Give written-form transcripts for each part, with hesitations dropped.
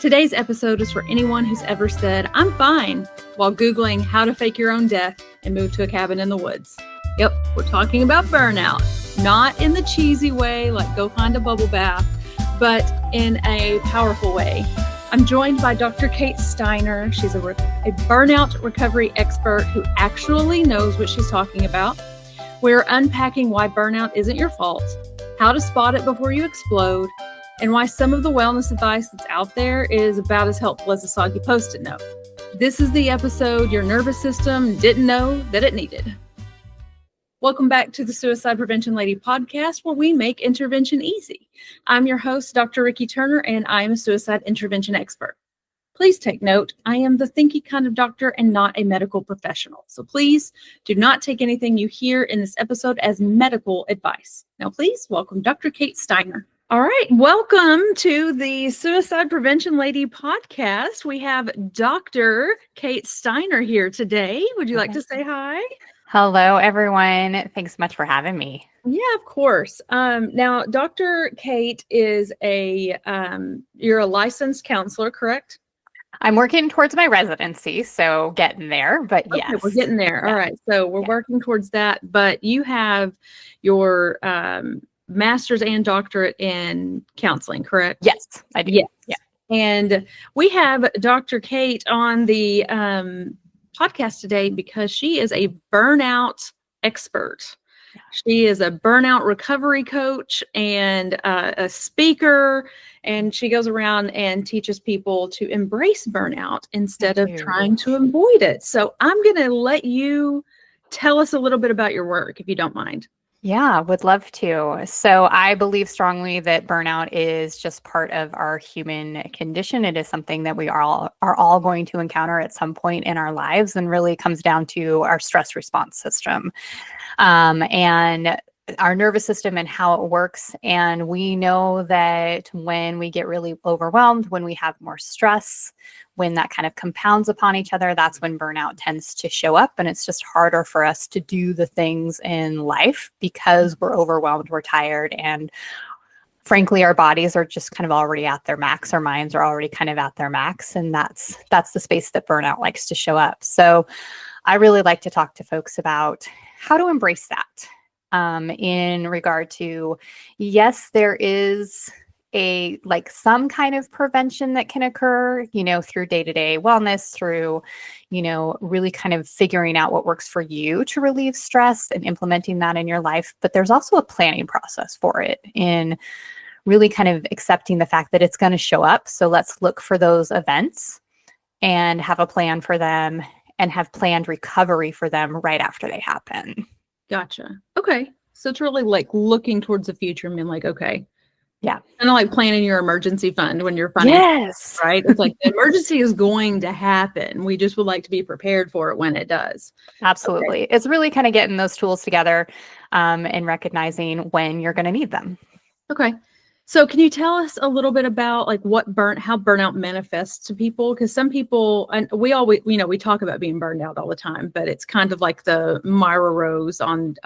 Today's episode is for anyone who's ever said, "I'm fine," while Googling how to fake your own death and move to a cabin in the woods. Yep, we're talking about burnout, not in the cheesy way, like go find a bubble bath, but in a powerful way. I'm joined by Dr. Kate Steiner. She's a burnout recovery expert who actually knows what she's talking about. We're unpacking why burnout isn't your fault, how to spot it before you explode, and why some of the wellness advice that's out there is about as helpful as a soggy Post-it note. This is the episode your nervous system didn't know that it needed. Welcome back to the Suicide Prevention Lady podcast, where we make intervention easy. I'm your host, Dr. Rikki Turner, and I am a suicide intervention expert. Please take note, I am the thinky kind of doctor and not a medical professional. So please do not take anything you hear in this episode as medical advice. Now, please welcome Dr. Kate Steiner. All right, welcome to the Suicide Prevention Lady podcast. We have Dr. Kate Steiner here today. Would you like to say hi? Hello, everyone. Thanks so much for having me. Yeah, of course. Now, Dr. Kate is you're a licensed counselor, correct? I'm working towards my residency, so getting there, but okay, yes. We're getting there. Yeah. All right, so we're working towards that, but you have your master's and doctorate in counseling, correct? Yes, I do. Yes. Yeah. And we have Dr. Kate on the podcast today because she is a burnout expert. Yeah. She is a burnout recovery coach and a speaker, and she goes around and teaches people to embrace burnout instead of trying to avoid it. So I'm going to let you tell us a little bit about your work, if you don't mind. Yeah, would love to. So I believe strongly that burnout is just part of our human condition. It is something that we are all going to encounter at some point in our lives, and really comes down to our stress response system and our nervous system and how it works. And we know that when we get really overwhelmed, when we have more stress, when that kind of compounds upon each other, that's when burnout tends to show up. And it's just harder for us to do the things in life because we're overwhelmed, we're tired, and frankly, our bodies are just kind of already at their max. Our minds are already kind of at their max. And that's the space that burnout likes to show up. So I really like to talk to folks about how to embrace that in regard to, yes, there is some kind of prevention that can occur, through day-to-day wellness, through, really kind of figuring out what works for you to relieve stress and implementing that in your life. But there's also a planning process for it, in really kind of accepting the fact that it's going to show up. So let's look for those events and have a plan for them and have planned recovery for them right after they happen. Gotcha. Okay. So it's really like looking towards the future and being like, okay. Yeah. Kind of like planning your emergency fund when you're funding. Yes. Right. It's like the emergency is going to happen. We just would like to be prepared for it when it does. Absolutely. Okay. It's really kind of getting those tools together and recognizing when you're going to need them. Okay. So can you tell us a little bit about like how burnout manifests to people? Because some people, and we always, we talk about being burned out all the time, but it's kind of like the Myra Rose on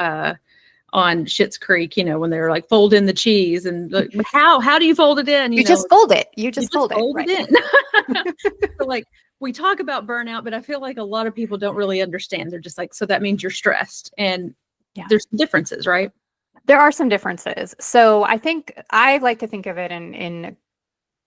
Schitt's Creek, when they're like folding the cheese, and like, how do you fold it in? You just fold it. You just fold it right in. So like we talk about burnout, but I feel like a lot of people don't really understand. They're just like, so that means you're stressed, and there's differences, right? There are some differences. So I think I like to think of it in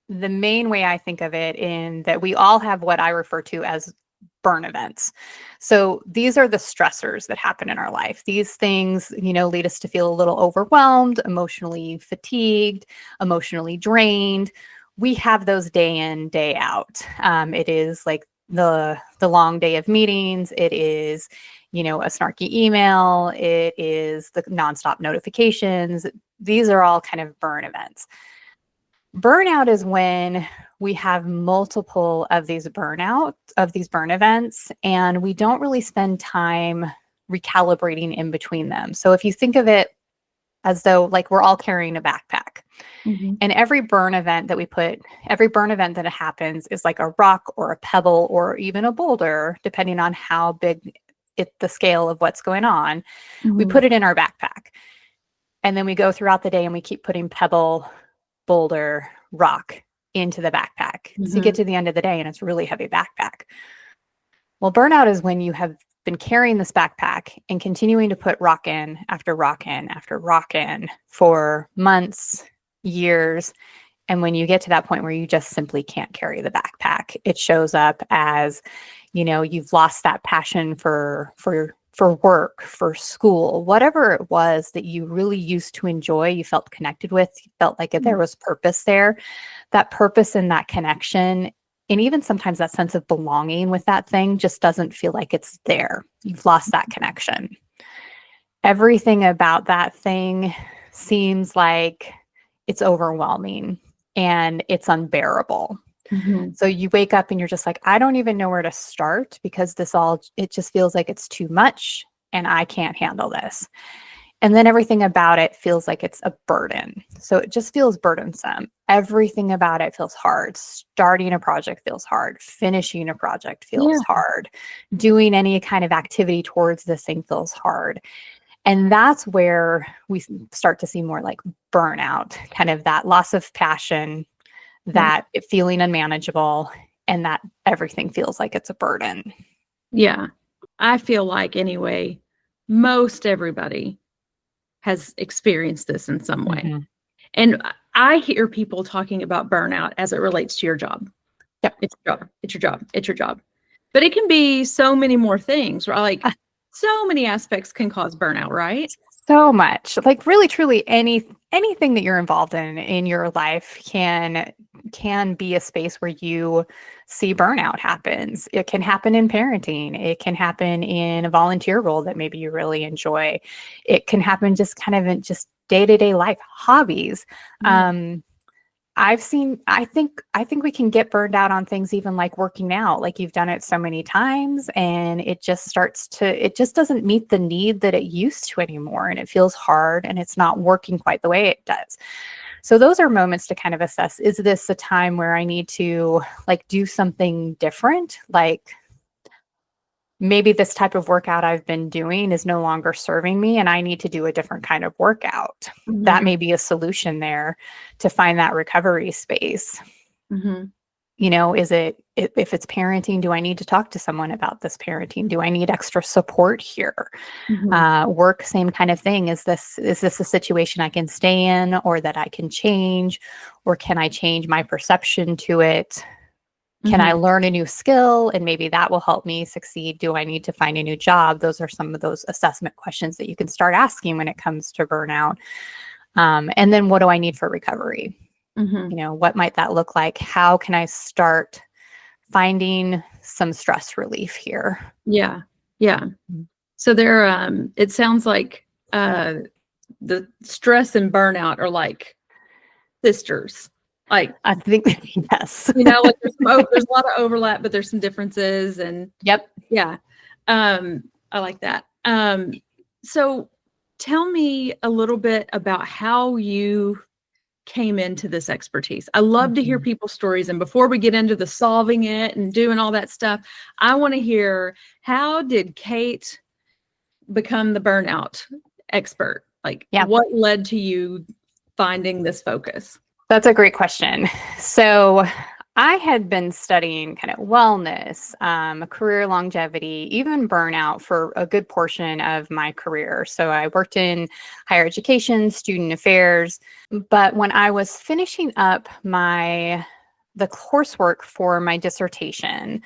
the main way I think of it, in that we all have what I refer to as burn events. So these are the stressors that happen in our life. These things, lead us to feel a little overwhelmed, emotionally fatigued, emotionally drained. We have those day in, day out. It is like the long day of meetings. It is, a snarky email. It is the nonstop notifications. These are all kind of burn events. Burnout is when we have multiple of these burn events, and we don't really spend time recalibrating in between them. So if you think of it as though like we're all carrying a backpack, and every burn event that happens is like a rock or a pebble or even a boulder, depending on how big the scale of what's going on. We put it in our backpack, and then we go throughout the day and we keep putting pebble, boulder, rock into the backpack. So you Mhm. get to the end of the day and it's a really heavy backpack. Well, burnout is when you have been carrying this backpack and continuing to put rock in after rock in after rock in for months, years. And when you get to that point where you just simply can't carry the backpack, it shows up as, you've lost that passion for work, for school, whatever it was that you really used to enjoy, you felt connected with, you felt like there was purpose there. That purpose and that connection, and even sometimes that sense of belonging with that thing just doesn't feel like it's there. You've lost that connection. Everything about that thing seems like it's overwhelming and it's unbearable. Mhm. So you wake up and you're just like, I don't even know where to start because it just feels like it's too much and I can't handle this. And then everything about it feels like it's a burden. So it just feels burdensome. Everything about it feels hard. Starting a project feels hard. Finishing a project feels Yeah. hard. Doing any kind of activity towards this thing feels hard. And that's where we start to see more like burnout, kind of that loss of passion, that it feeling unmanageable, and that everything feels like it's a burden. Yeah. I feel like anyway, most everybody has experienced this in some way. Mhm. And I hear people talking about burnout as it relates to your job. Yep. It's your job. It's your job. It's your job. But it can be so many more things, right? Like so many aspects can cause burnout, right? So much. Like really truly anything that you're involved in your life can be a space where you see burnout happens. It can happen in parenting. It can happen in a volunteer role that maybe you really enjoy. It can happen just kind of in just day-to-day life, hobbies. Yeah. I think we can get burned out on things even like working out. Like you've done it so many times and it just doesn't meet the need that it used to anymore. And it feels hard and it's not working quite the way it does. So those are moments to kind of assess, is this a time where I need to like do something different? Like maybe this type of workout I've been doing is no longer serving me and I need to do a different kind of workout. That Mhm. may be a solution there to find that recovery space. Mhm. Is it, if it's parenting, do I need to talk to someone about this parenting? Do I need extra support here? Mhm. Work, same kind of thing. Is this a situation I can stay in or that I can change? Or can I change my perception to it? Can I Mhm. learn a new skill and maybe that will help me succeed? Do I need to find a new job? Those are some of those assessment questions that you can start asking when it comes to burnout. And then what do I need for recovery? Mhm. What might that look like? How can I start finding some stress relief here? Yeah. Yeah. So it sounds like the stress and burnout are like sisters. Like, I think, yes. like there's a lot of overlap, but there's some differences and Yep. yeah. I like that. So tell me a little bit about how you came into this expertise. I love to hear Mhm. people's stories. And before we get into the solving it and doing all that stuff, I want to hear, how did Kate become the burnout expert? Like, Yeah. what led to you finding this focus? That's a great question. So I had been studying kind of wellness, career longevity, even burnout for a good portion of my career. So I worked in higher education, student affairs. But when I was finishing up the coursework for my dissertation,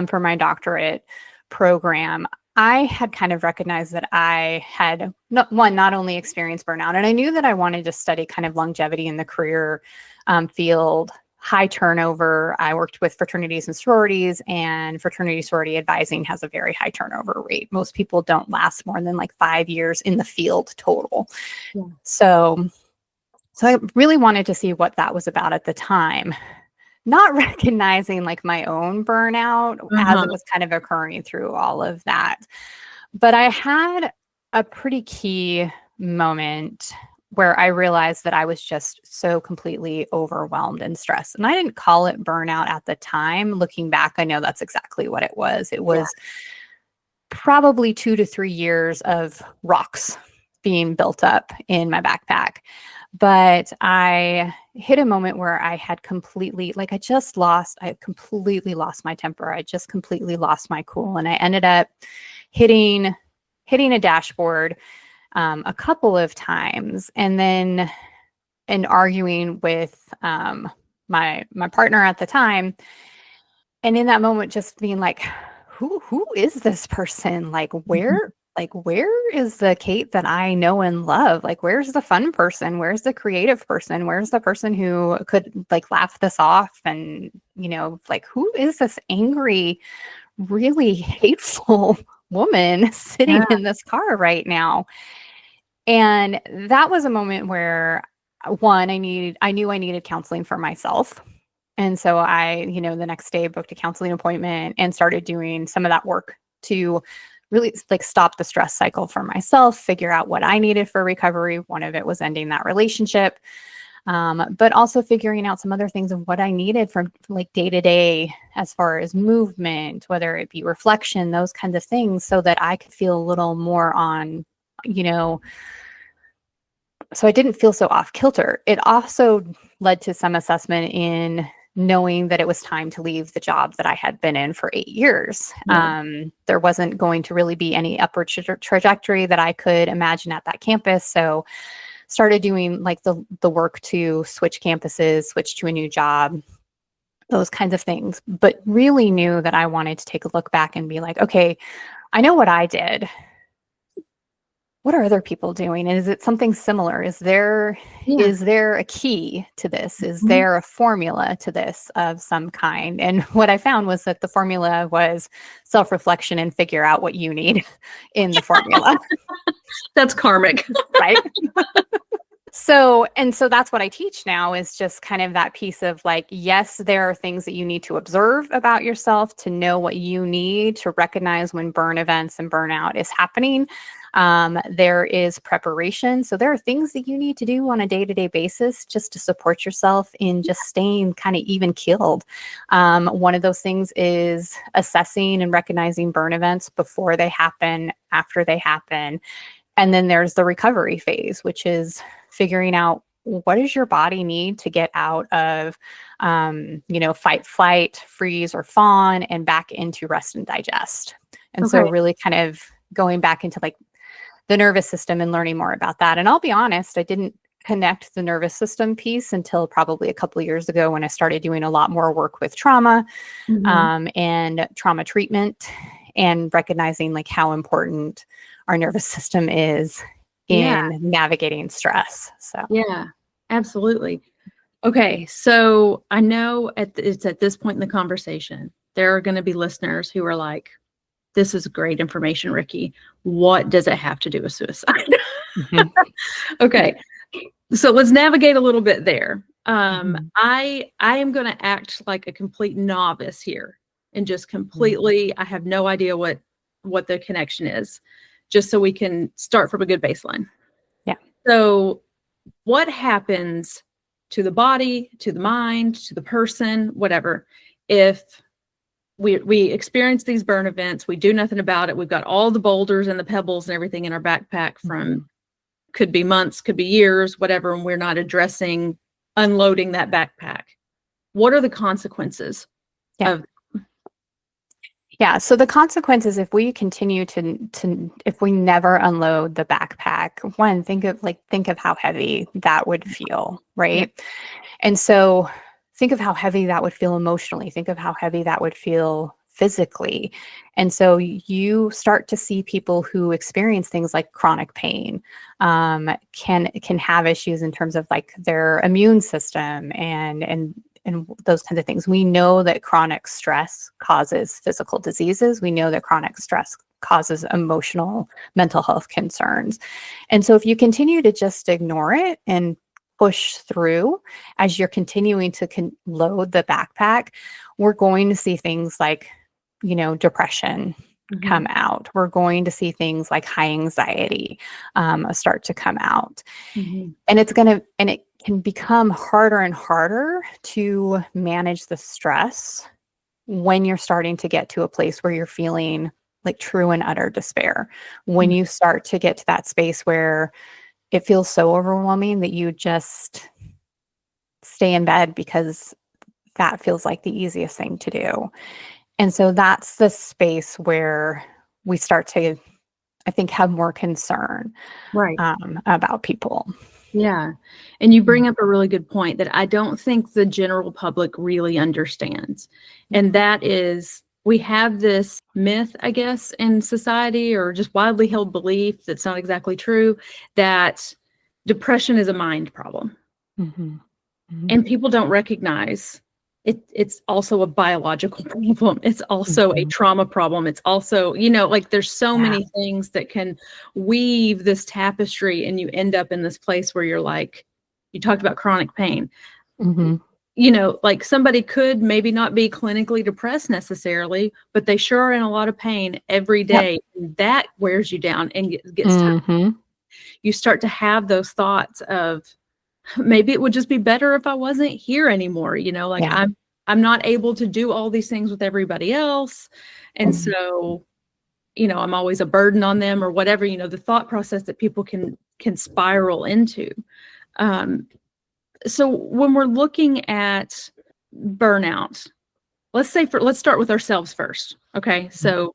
for my doctorate program, I had kind of recognized that I had not only experienced burnout, and I knew that I wanted to study kind of longevity in the career field, high turnover. I worked with fraternities and sororities, and fraternity sorority advising has a very high turnover rate. Most people don't last more than like 5 years in the field total. Yeah. So I really wanted to see what that was about at the time, not recognizing like my own burnout as Uh-huh. it was kind of occurring through all of that. But I had a pretty key moment where I realized that I was just so completely overwhelmed and stressed. And I didn't call it burnout at the time. Looking back, I know that's exactly what it was. It Yeah. was probably 2 to 3 years of rocks being built up in my backpack. But hit a moment where I had completely, like, I had completely lost my temper. I just completely lost my cool. And I ended up hitting a dashboard a couple of times, and arguing with my partner at the time. And in that moment, just being like, who is this person? Where is the Kate that I know and love? Like, where's the fun person? Where's the creative person? Where's the person who could like laugh this off? And, like, who is this angry, really hateful woman sitting in this car right now? And that was a moment where one, I knew I needed counseling for myself. And so I, the next day booked a counseling appointment and started doing some of that work to really like stop the stress cycle for myself, figure out what I needed for recovery. One of it was ending that relationship, but also figuring out some other things of what I needed from like day to day as far as movement, whether it be reflection, those kinds of things, so that I could feel a little more on, so I didn't feel so off kilter. It also led to some assessment in knowing that it was time to leave the job that I had been in for 8 years. There wasn't going to really be any upward trajectory that I could imagine at that campus. So started doing like the work to switch campuses, switch to a new job, those kinds of things, but really knew that I wanted to take a look back and be like, okay, I know what I did. What are other people doing? And is it something similar? Is there a key to this? Is there a formula to this of some kind? And what I found was that the formula was self-reflection and figure out what you need in the formula. That's karmic. Right? So that's what I teach now, is just kind of that piece of like, yes, there are things that you need to observe about yourself to know what you need to recognize when burn events and burnout is happening. There is preparation. So there are things that you need to do on a day-to-day basis just to support yourself in just staying kind of even keeled. One of those things is assessing and recognizing burn events before they happen, after they happen. And then there's the recovery phase, which is figuring out what does your body need to get out of, fight, flight, freeze, or fawn, and back into rest and digest. And so really kind of going back into like the nervous system and learning more about that. And I'll be honest, I didn't connect the nervous system piece until probably a couple of years ago when I started doing a lot more work with trauma and trauma treatment, and recognizing like how important our nervous system is in navigating stress. So yeah, absolutely. Okay, so I know it's at this point in the conversation, there are going to be listeners who are like, this is great information, Rikki. What does it have to do with suicide? Okay, so let's navigate a little bit there. I am going to act like a complete novice here and just completely, I have no idea what the connection is, just so we can start from a good baseline. Yeah. So what happens to the body, to the mind, to the person, whatever, if we experience these burn events, we do nothing about it, we've got all the boulders and the pebbles and everything in our backpack from could be months, could be years, whatever, and we're not addressing unloading that backpack. What are the consequences of? Yeah. So the consequences, if we continue if we never unload the backpack, one, think of how heavy that would feel, right? Yeah. And so think of how heavy that would feel emotionally. Think of how heavy that would feel physically. And so you start to see people who experience things like chronic pain, can have issues in terms of like their immune system and those kinds of things. We know that chronic stress causes physical diseases. We know that chronic stress causes emotional, mental health concerns. And so if you continue to just ignore it and push through as you're continuing to load the backpack, we're going to see things like, depression come out. We're going to see things like high anxiety start to come out. And it can become harder and harder to manage the stress when you're starting to get to a place where you're feeling like true and utter despair. When you start to get to that space where it feels so overwhelming that you just stay in bed because that feels like the easiest thing to do. And so that's the space where we start to, I think, have more concern Right. about people. Yeah. And you bring up a really good point that I don't think the general public really understands. And that is, we have this myth, I guess, in society, or just widely held belief that's not exactly true, that depression is a mind problem. And people don't recognize it's also a biological problem. It's also a trauma problem. It's also, like there's so many things that can weave this tapestry, and you end up in this place where you're like, you talked about chronic pain. Like somebody could maybe not be clinically depressed necessarily, but they sure are in a lot of pain every day. And that wears you down and gets tough. You start to have those thoughts of, maybe it would just be better if I wasn't here anymore. I'm not able to do all these things with everybody else. And so, I'm always a burden on them or whatever, the thought process that people can spiral into. So when we're looking at burnout, let's start with ourselves first. Okay. So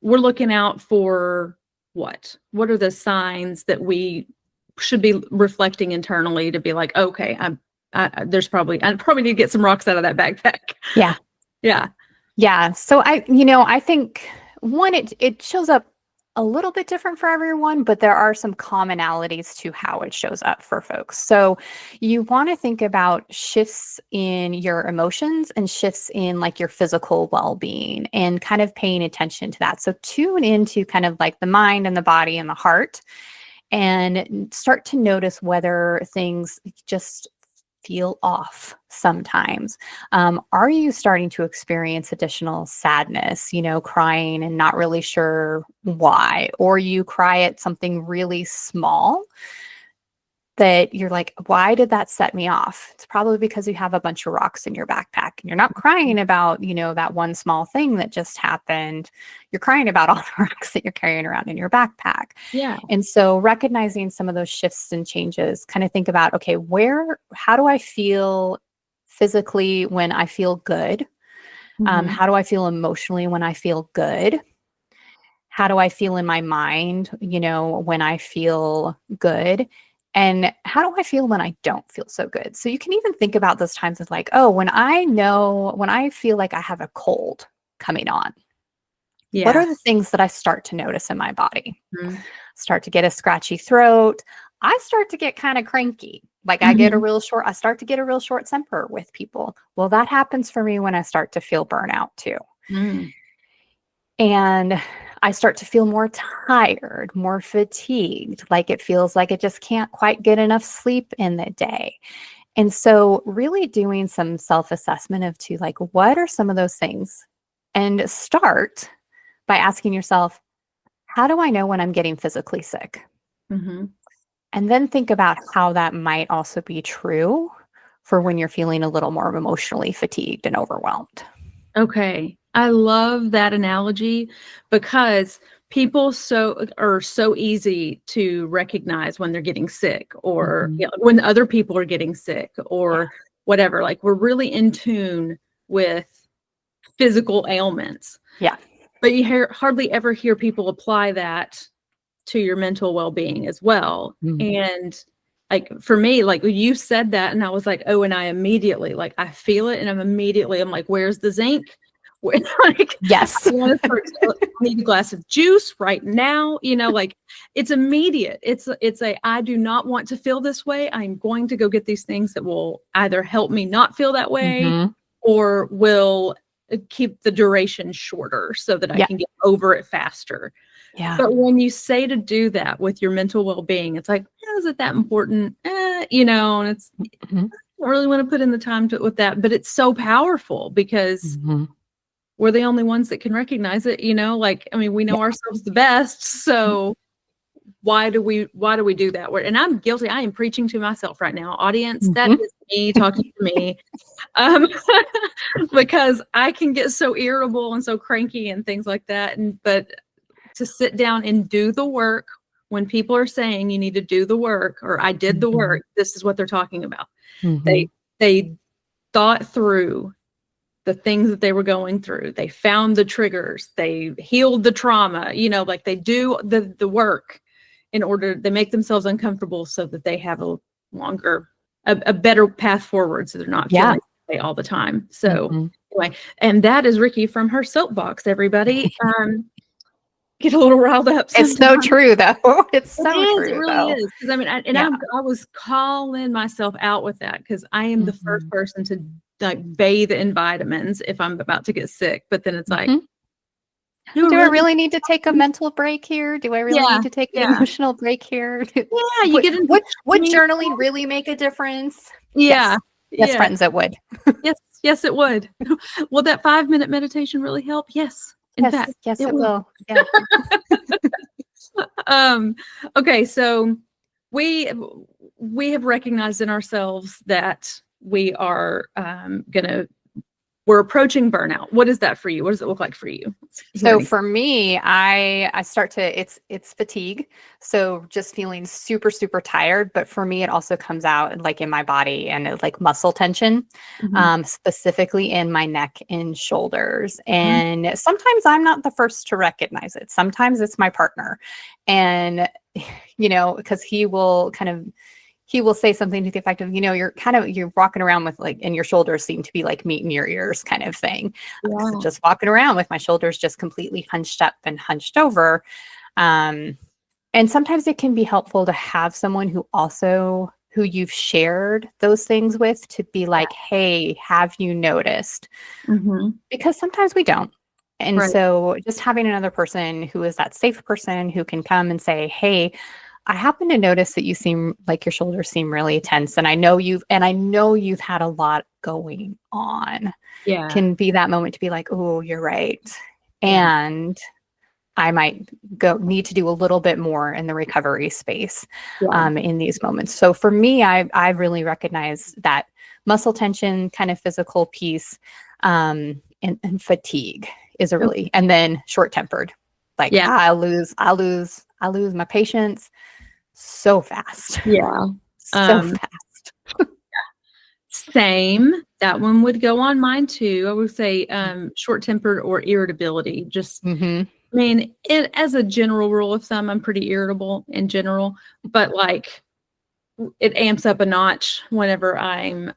we're looking out for what are the signs that we should be reflecting internally to be like, okay, I probably need to get some rocks out of that backpack. Yeah. So I think one, it shows up a little bit different for everyone, but there are some commonalities to how it shows up for folks. So you want to think about shifts in your emotions and shifts in like your physical well-being and kind of paying attention to that. So tune into kind of like the mind and the body and the heart, and start to notice whether things just feel off sometimes. Are you starting to experience additional sadness, crying and not really sure why? Or you cry at something really small that you're like, why did that set me off? It's probably because you have a bunch of rocks in your backpack and you're not crying about, that one small thing that just happened. You're crying about all the rocks that you're carrying around in your backpack. Yeah. And so recognizing some of those shifts and changes, kind of think about, okay, how do I feel physically when I feel good? How do I feel emotionally when I feel good? How do I feel in my mind, when I feel good? And how do I feel when I don't feel so good? So you can even think about those times of like, oh, when I feel like I have a cold coming on, what are the things that I start to notice in my body? Start to get a scratchy throat. I start to get kind of cranky. Like I start to get a real short temper with people. Well, that happens for me when I start to feel burnout too. And I start to feel more tired, more fatigued, like it feels like it just can't quite get enough sleep in the day. And so really doing some self-assessment of like, what are some of those things? And start by asking yourself, how do I know when I'm getting physically sick? And then think about how that might also be true for when you're feeling a little more emotionally fatigued and overwhelmed. Okay. I love that analogy because people are so easy to recognize when they're getting sick or when other people are getting sick or whatever. Like we're really in tune with physical ailments. Yeah. But you hardly ever hear people apply that to your mental well-being as well. And like for me, like you said that and I was like, oh, and I immediately I feel it and I'm like, where's the zinc? Yes. I need a glass of juice right now. Like it's immediate. It's I do not want to feel this way. I'm going to go get these things that will either help me not feel that way or will keep the duration shorter so that I can get over it faster. Yeah. But when you say to do that with your mental well-being, it's like, is it that important? And it's, I don't really want to put in the time with that, but it's so powerful because we're the only ones that can recognize it, we know ourselves the best. So why do we do that? And I'm guilty. I am preaching to myself right now. Audience, that is me talking to me. Because I can get so irritable and so cranky and things like that. But to sit down and do the work when people are saying you need to do the work or I did the work, this is what they're talking about. They thought through the things that they were going through. They found the triggers. They healed the trauma. Like they do the work in order. They make themselves uncomfortable so that they have a better path forward. So they're not feeling that way all the time. So anyway, and that is Rikki from her soapbox. Everybody, get a little riled up. It's so true, though. It's so true. It really is. Because I was calling myself out with that because I am the first person to like bathe in vitamins if I'm about to get sick. But then it's like, do I really need to take a mental break here? Do I really need to take an emotional break here? You get into would journaling really make a difference? Yeah. Yes, friends, it would. Yes, it would. Will that 5-minute meditation really help? Yes. In fact, yes, it will. Yeah. Okay, so we have recognized in ourselves that we are we're approaching burnout. What is that for you? What does it look like for you? So for me, I start to, it's fatigue. So just feeling super, super tired. But for me, it also comes out like in my body and like muscle tension, specifically in my neck and shoulders. And sometimes I'm not the first to recognize it. Sometimes it's my partner. And, because he will say something to the effect of, you're walking around with like, and your shoulders seem to be like meeting your ears kind of thing. So just walking around with my shoulders just completely hunched up and hunched over. And sometimes it can be helpful to have someone who you've shared those things with to be like, hey, have you noticed? Because sometimes we don't. And so just having another person who is that safe person who can come and say, hey, I happen to notice that you seem like your shoulders seem really tense. And I know you've had a lot going on. Yeah. Can be that moment to be like, oh, you're right. And I might need to do a little bit more in the recovery space in these moments. So for me, I really recognize that muscle tension, kind of physical piece, and fatigue is a really, and then short-tempered. Like I lose my patience so fast. Yeah. So fast. Same. That one would go on mine too. I would say short-tempered or irritability. Just as a general rule of thumb, I'm pretty irritable in general, but like it amps up a notch whenever when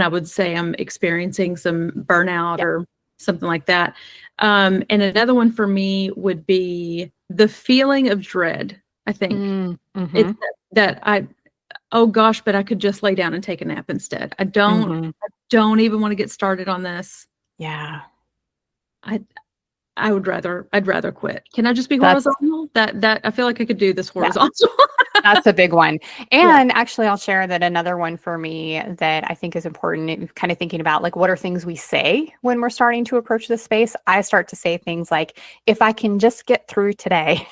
I would say I'm experiencing some burnout or something like that. And another one for me would be the feeling of dread. I think it's that oh gosh, but I could just lay down and take a nap instead. I don't even want to get started on this. Yeah. I'd rather quit. Can I just be horizontal? That I feel like I could do this horizontal. That's a big one. And actually I'll share that another one for me that I think is important, kind of thinking about like, what are things we say when we're starting to approach this space? I start to say things like, if I can just get through today,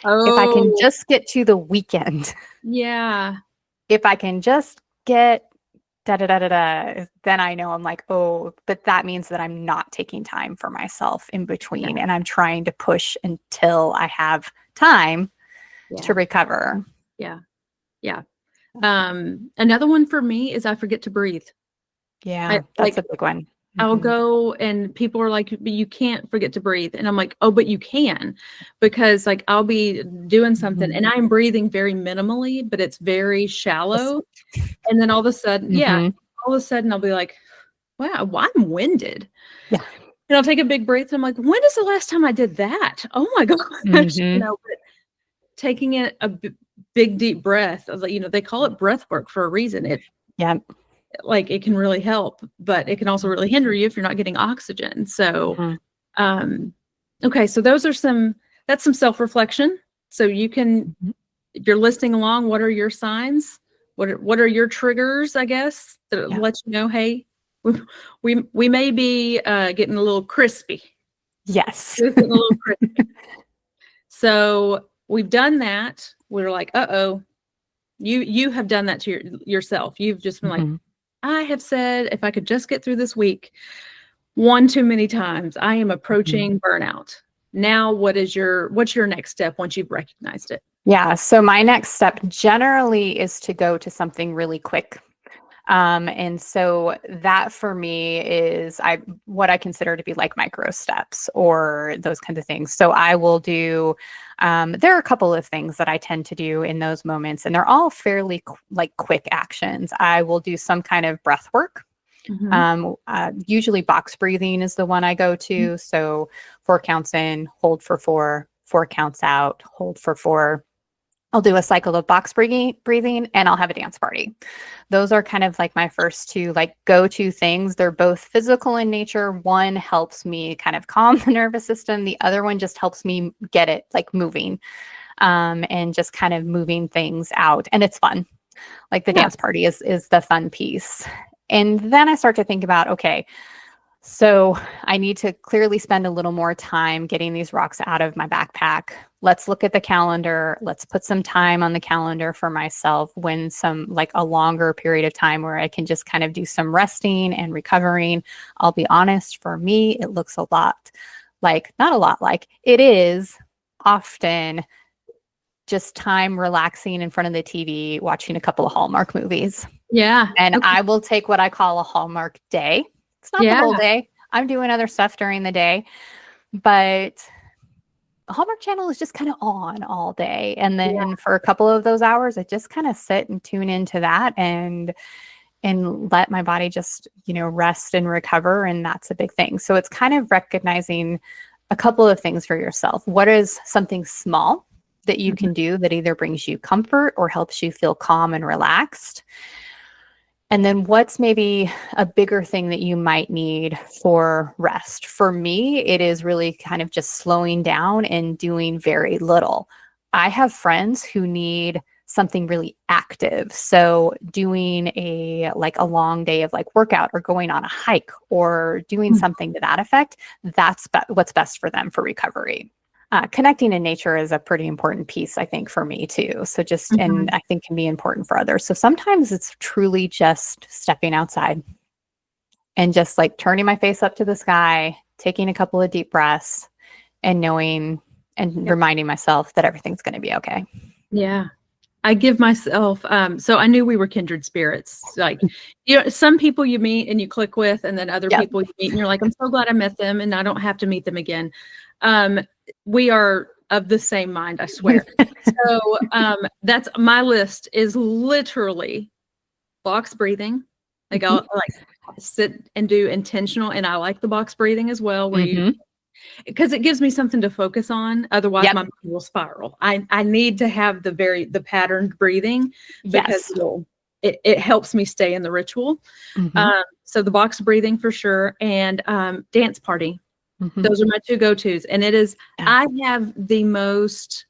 if I can just get to the weekend. Yeah. If I can just get then I know I'm like, oh, but that means that I'm not taking time for myself in between. And I'm trying to push until I have time to recover. Yeah. Yeah. Another one for me is I forget to breathe. Yeah. That's a big one. I'll go and people are like, but you can't forget to breathe. And I'm like, oh, but you can, because like I'll be doing something and I'm breathing very minimally, but it's very shallow. And then all of a sudden, I'll be like, wow, I'm winded. Yeah. And I'll take a big breath and I'm like, when is the last time I did that? Oh my gosh. But taking it a big, deep breath, they call it breath work for a reason. Like it can really help, but it can also really hinder you if you're not getting oxygen. So, okay. So that's some self-reflection. So you can, if you're listening along, what are your signs? What are your triggers, I guess, that let you know, hey, we may be getting a little crispy. Yes. Getting a little crispy. So we've done that. We're like, uh-oh, you have done that to yourself. You've just been like, I have said, if I could just get through this week, one too many times, I am approaching burnout. Now, what's your next step once you've recognized it? Yeah. So my next step generally is to go to something really quick. And so that for me is what I consider to be like micro steps or those kinds of things. So I will do, there are a couple of things that I tend to do in those moments, and they're all fairly like quick actions. I will do some kind of breath work. Usually box breathing is the one I go to. So 4 counts in, hold for 4, 4 counts out, hold for 4. I'll do a cycle of box breathing, and I'll have a dance party. Those are kind of like my first 2 like go-to things. They're both physical in nature. One helps me kind of calm the nervous system. The other one just helps me get it like moving, and just kind of moving things out. And it's fun. Like the dance party is the fun piece. And then I start to think about, okay, so I need to clearly spend a little more time getting these rocks out of my backpack. Let's look at the calendar. Let's put some time on the calendar for myself, when some like a longer period of time where I can just kind of do some resting and recovering. I'll be honest, for me, it looks a lot like, not a lot like, it is often just time relaxing in front of the TV, watching a couple of Hallmark movies. Yeah. And I will take what I call a Hallmark day. It's not the whole day. I'm doing other stuff during the day, but the Hallmark Channel is just kind of on all day. And then for a couple of those hours, I just kind of sit and tune into that and let my body just, rest and recover. And that's a big thing. So it's kind of recognizing a couple of things for yourself. What is something small that you can do that either brings you comfort or helps you feel calm and relaxed? And then what's maybe a bigger thing that you might need for rest? For me, it is really kind of just slowing down and doing very little. I have friends who need something really active. So doing a long day of like workout, or going on a hike, or doing something to that effect, that's what's best for them for recovery. Connecting in nature is a pretty important piece, I think, for me too. So and I think can be important for others. So sometimes it's truly just stepping outside and just like turning my face up to the sky, taking a couple of deep breaths, and knowing and reminding myself that everything's going to be okay. Yeah. I give myself, so I knew we were kindred spirits. Like, some people you meet and you click with, and then other people you meet and you're like, I'm so glad I met them and I don't have to meet them again. We are of the same mind, I swear. So that's my list is literally box breathing. Like I'll like sit and do intentional, and I like the box breathing as well, where because it gives me something to focus on. Otherwise my mind will spiral. I need to have the patterned breathing, because it helps me stay in the ritual. So the box breathing for sure. And dance party. Those are my 2 go-tos. And it is, I have the most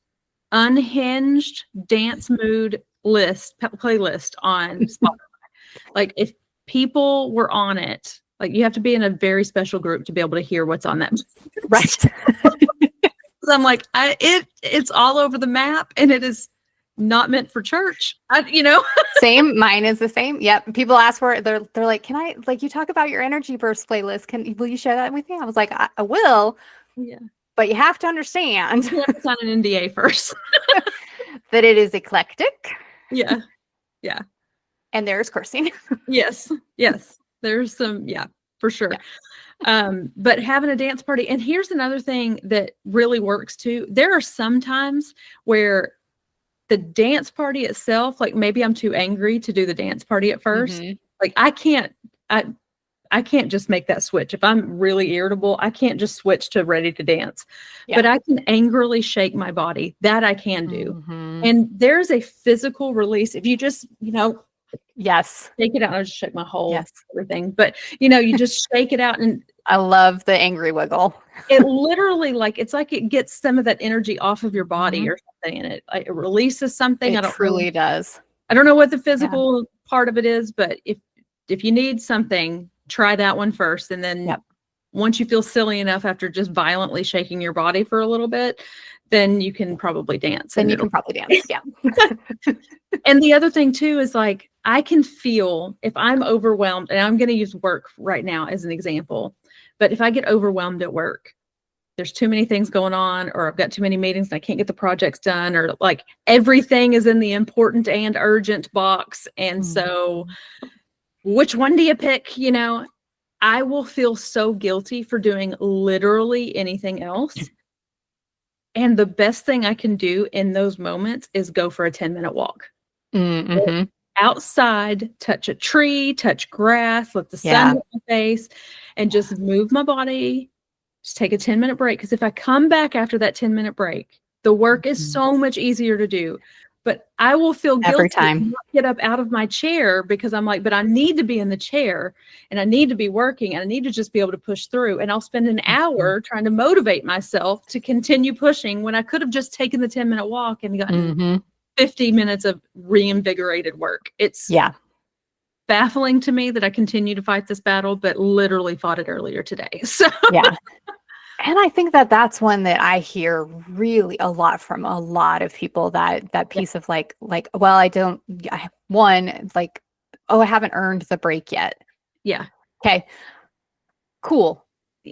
unhinged dance mood playlist on Spotify. Like if people were on it, like you have to be in a very special group to be able to hear what's on that. Right. So I'm like, it's all over the map, and it is not meant for church. Same. Mine is the same. Yep. People ask for it. They're like, can I, like, you talk about your energy burst playlist. Will you share that with me? I was like, I will. Yeah. But you have to understand. You have to sign an NDA first. That it is eclectic. Yeah. Yeah. And there's cursing. Yes. There's some, for sure. Yeah. But having a dance party, and here's another thing that really works too. There are some times where the dance party itself, like maybe I'm too angry to do the dance party at first. Like I can't just make that switch. If I'm really irritable, I can't just switch to ready to dance. But I can angrily shake my body. That I can do. And there's a physical release. If you just, shake it out. I just shake my whole everything. But you just shake it out, and I love the angry wiggle. It literally, it's like it gets some of that energy off of your body or something, and it releases something. It truly does. I don't know what the physical part of it is, but if you need something, try that one first, and then once you feel silly enough after just violently shaking your body for a little bit, then you can probably dance. Yeah. And the other thing too is like I can feel if I'm overwhelmed, and I'm going to use work right now as an example. But if I get overwhelmed at work, there's too many things going on, or I've got too many meetings and I can't get the projects done, or like everything is in the important and urgent box. And so which one do you pick? I will feel so guilty for doing literally anything else. And the best thing I can do in those moments is go for a 10-minute walk. Mm-hmm. Outside, touch a tree, touch grass, let the sun Yeah. hit my face, and just move my body. Just take a 10-minute break. Because if I come back after that 10-minute break, the work is so much easier to do. But I will feel Every guilty time. and not get up out of my chair because I'm like, but I need to be in the chair and I need to be working and I need to just be able to push through. And I'll spend an hour trying to motivate myself to continue pushing when I could have just taken the 10-minute walk and gotten 50 minutes of reinvigorated work. It's baffling to me that I continue to fight this battle, but literally fought it earlier today. So Yeah. And I think that that's one that I hear really a lot from a lot of people, that piece of like, well, I haven't earned the break yet. Yeah. Okay, cool.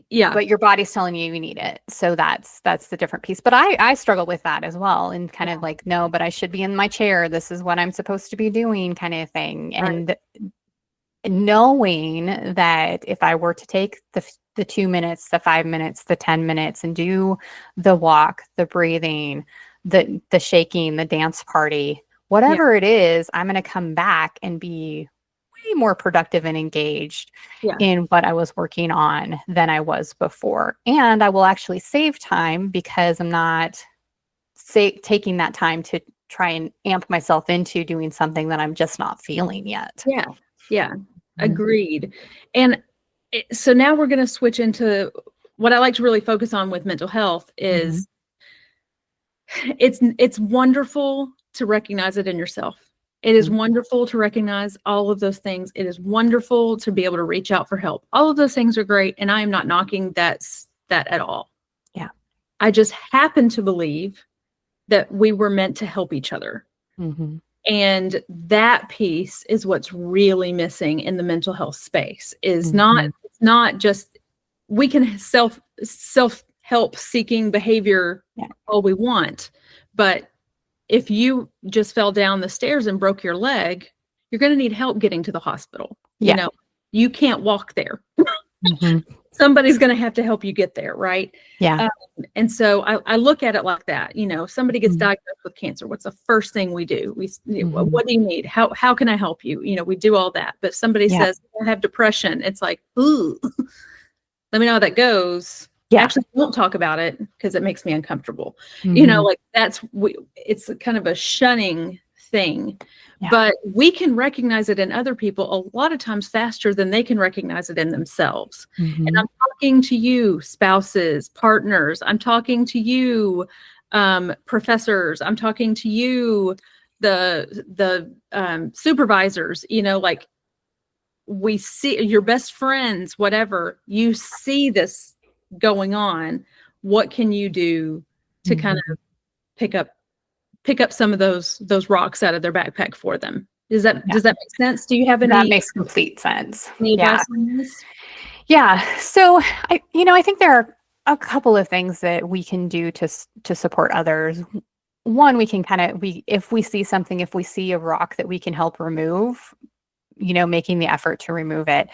Yeah. But your body's telling you need it. So that's the different piece. But I struggle with that as well. And kind of like, no, but I should be in my chair. This is what I'm supposed to be doing kind of thing. And knowing that if I were to take the 2 minutes, the 5 minutes, the 10 minutes and do the walk, the breathing, the shaking, the dance party, whatever it is, I'm going to come back and be way more productive and engaged in what I was working on than I was before. And I will actually save time because I'm not taking that time to try and amp myself into doing something that I'm just not feeling yet. Yeah. Yeah. Agreed. And so now we're going to switch into what I like to really focus on with mental health is it's wonderful to recognize it in yourself. It is wonderful to recognize all of those things. It is wonderful to be able to reach out for help. All of those things are great. And I am not knocking that at all. Yeah. I just happen to believe that we were meant to help each other. And that piece is what's really missing in the mental health space is not just we can self-help seeking behavior all we want, but if you just fell down the stairs and broke your leg, you're going to need help getting to the hospital. You can't walk there. Somebody's going to have to help you get there, right? Yeah. And so I look at it like that. If somebody gets diagnosed with cancer, what's the first thing we do? What do you need? How can I help you? We do all that. But somebody says, I have depression. It's like, ooh, let me know how that goes. Actually, don't talk about it because it makes me uncomfortable. It's kind of a shunning thing. But we can recognize it in other people a lot of times faster than they can recognize it in themselves. And I'm talking to you, spouses, partners. I'm talking to you, professors. I'm talking to you, the supervisors. We see your best friends, whatever. You see this going on. What can you do to kind of pick up some of those rocks out of their backpack for them? Does that make sense? Do you have any? That makes complete sense. Advice on this? Yeah. So I think there are a couple of things that we can do to support others. One, we can if we see something, if we see a rock that we can help remove, making the effort to remove it.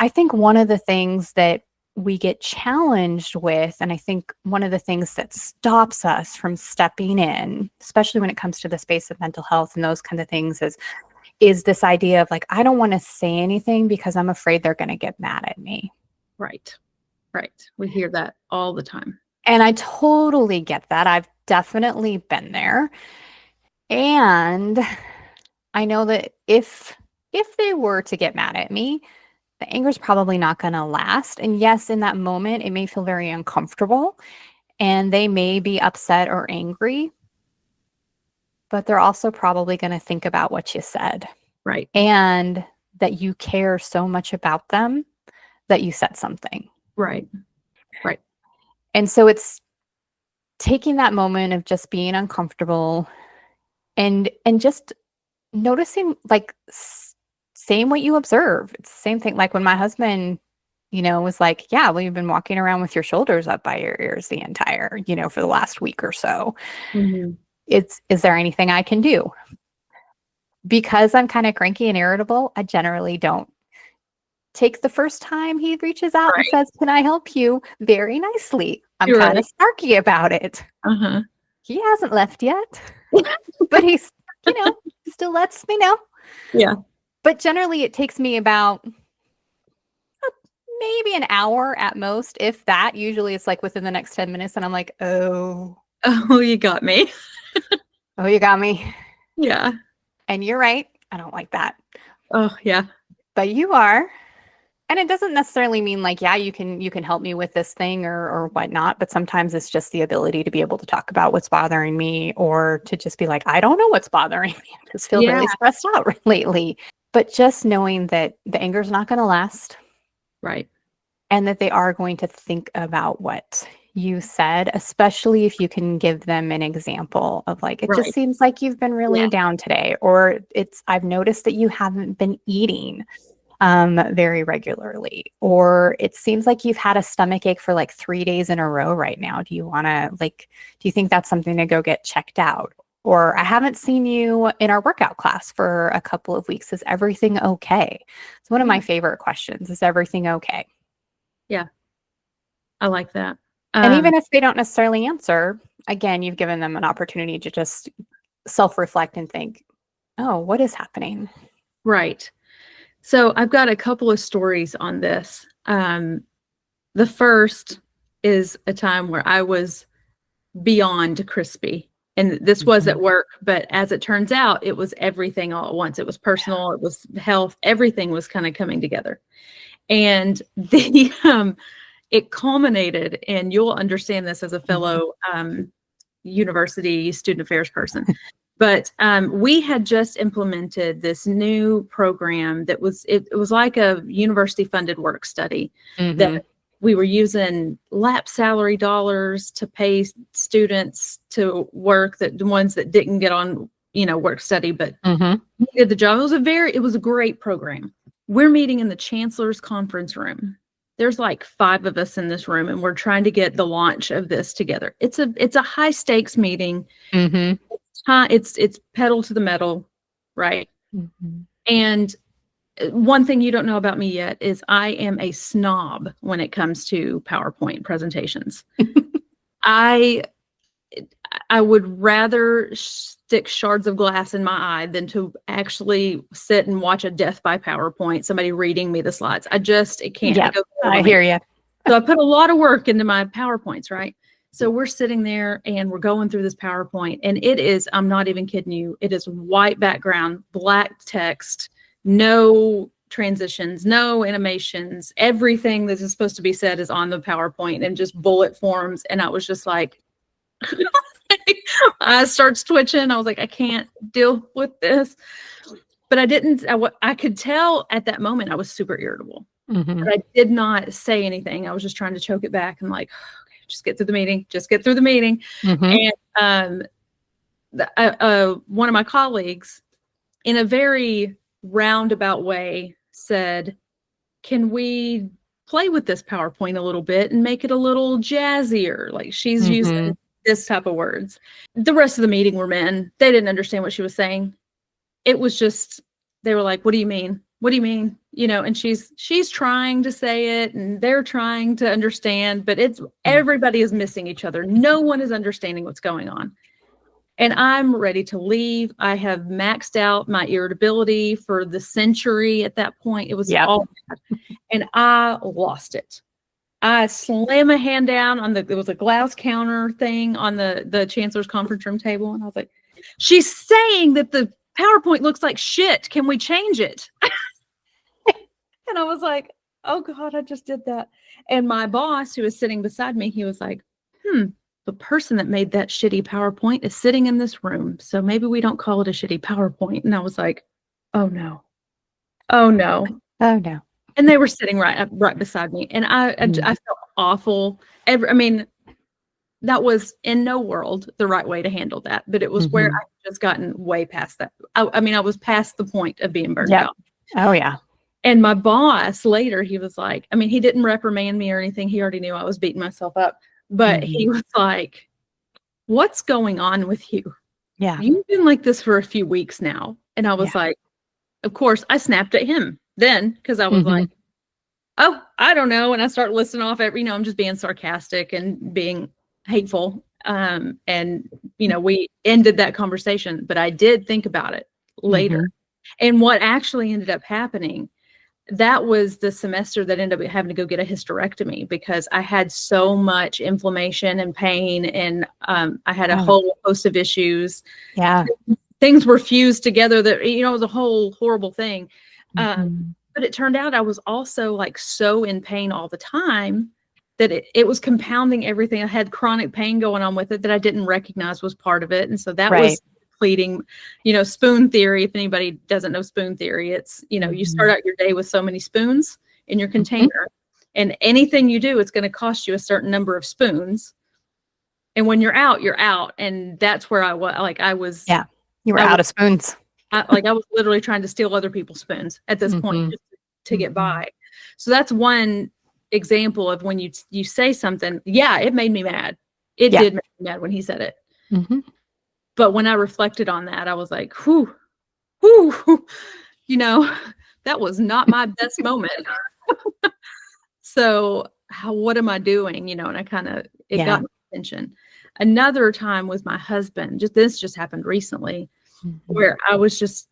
I think one of the things that we get challenged with, and I think one of the things that stops us from stepping in, especially when it comes to the space of mental health and those kind of things, is this idea of like, I don't want to say anything because I'm afraid they're going to get mad at me. Right. We hear that all the time. And I totally get that. I've definitely been there. And I know that if they were to get mad at me, the anger is probably not going to last. And yes, in that moment, it may feel very uncomfortable and they may be upset or angry, but they're also probably going to think about what you said. Right. And that you care so much about them that you said something. Right. And so it's taking that moment of just being uncomfortable and just noticing, like, saying what you observe. It's the same thing. Like when my husband, was like, yeah, well, you've been walking around with your shoulders up by your ears the entire, for the last week or so. Is there anything I can do? Because I'm kind of cranky and irritable, I generally don't take the first time he reaches out and Right. says, "Can I help you?" very nicely. I'm You're kind of right. snarky about it. Uh-huh. He hasn't left yet, but he's, still lets me know. Yeah. But generally, it takes me about maybe an hour at most, if that. Usually it's like within the next 10 minutes, and I'm like, oh, Oh, you got me. you got me. Yeah. And you're right. I don't like that. Oh, yeah. But you are. And it doesn't necessarily mean like, yeah, you can help me with this thing or whatnot. But sometimes it's just the ability to be able to talk about what's bothering me, or to just be like, I don't know what's bothering me. I just feel Yeah. really stressed out lately. But just knowing that the anger is not going to last, Right. and that they are going to think about what you said, especially if you can give them an example of like, it just Right. seems like you've been really Yeah. down today, or I've noticed that you haven't been eating very regularly, or it seems like you've had a stomach ache for like 3 days in a row right now. Do you think that's something to go get checked out? Or I haven't seen you in our workout class for a couple of weeks. Is everything okay? It's one of Yeah. my favorite questions. Is everything okay? Yeah. I like that. And even if they don't necessarily answer, again, you've given them an opportunity to just self-reflect and think, oh, what is happening? Right. So I've got a couple of stories on this. The first is a time where I was beyond crispy. And this was at work, but as it turns out, it was everything all at once. It was personal, it was health, everything was kind of coming together. And it culminated, and you'll understand this as a fellow university student affairs person. But we had just implemented this new program that was it was like a university funded work study that we were using lap salary dollars to pay students to work, that the ones that didn't get on work study but did the job. It was a great program. We're meeting in the chancellor's conference room. There's like 5 of us in this room, and we're trying to get the launch of this together. It's a high stakes meeting. It's pedal to the metal, right? And one thing you don't know about me yet is I am a snob when it comes to PowerPoint presentations. I would rather stick shards of glass in my eye than to actually sit and watch a death by PowerPoint, somebody reading me the slides. It can't. Yeah, I hear you. So I put a lot of work into my PowerPoints, right? So we're sitting there and we're going through this PowerPoint, and it is, I'm not even kidding you, it is white background, black text, no transitions, no animations. Everything that is supposed to be said is on the PowerPoint and just bullet forms. And I was just like, I starts twitching. I was like, I can't deal with this. But I could tell at that moment I was super irritable. But I did not say anything. I was just trying to choke it back and like, okay, just get through the meeting. And one of my colleagues, in a very roundabout way, said, can we play with this PowerPoint a little bit and make it a little jazzier? Like, she's using this type of words. The rest of the meeting were men. They didn't understand what she was saying. It was just, they were like, what do you mean? What do you mean? And she's trying to say it and they're trying to understand, but everybody is missing each other. No one is understanding what's going on. And I'm ready to leave. I have maxed out my irritability for the century at that point. It was all bad. And I lost it. I slammed my hand down there was a glass counter thing on the chancellor's conference room table. And I was like, she's saying that the PowerPoint looks like shit. Can we change it? And I was like, oh God, I just did that. And my boss, who was sitting beside me, he was like, the person that made that shitty PowerPoint is sitting in this room. So maybe we don't call it a shitty PowerPoint. And I was like, oh no. Oh no. Oh no. And they were sitting right beside me. And I felt awful. That was in no world the right way to handle that. But it was where I had just gotten way past that. I was past the point of being burned out. Oh yeah. And my boss later, he was like, he didn't reprimand me or anything. He already knew I was beating myself up. But he was like, what's going on with you? Yeah. You've been like this for a few weeks now. And I was like, of course, I snapped at him then because I was like, oh, I don't know. And I start listing off I'm just being sarcastic and being hateful. And, we ended that conversation, but I did think about it later. Mm-hmm. And what actually ended up happening, that was the semester that ended up having to go get a hysterectomy because I had so much inflammation and pain, and I had a whole host of issues. Yeah. Things were fused together that, it was a whole horrible thing. Mm-hmm. But it turned out I was also like so in pain all the time that it was compounding everything. I had chronic pain going on with it that I didn't recognize was part of it. And so that was depleting, spoon theory. If anybody doesn't know spoon theory, it's, you start out your day with so many spoons in your container, and anything you do, it's going to cost you a certain number of spoons. And when you're out, you're out. And that's where I was. Yeah. You were out of spoons. I was literally trying to steal other people's spoons at this point just to get by. So that's one example of when you say something. Yeah, it made me mad. It did make me mad when he said it. Mm-hmm. But when I reflected on that, I was like, whew, that was not my best moment. So what am I doing? And I it got my attention. Another time with my husband, this just happened recently, where I was just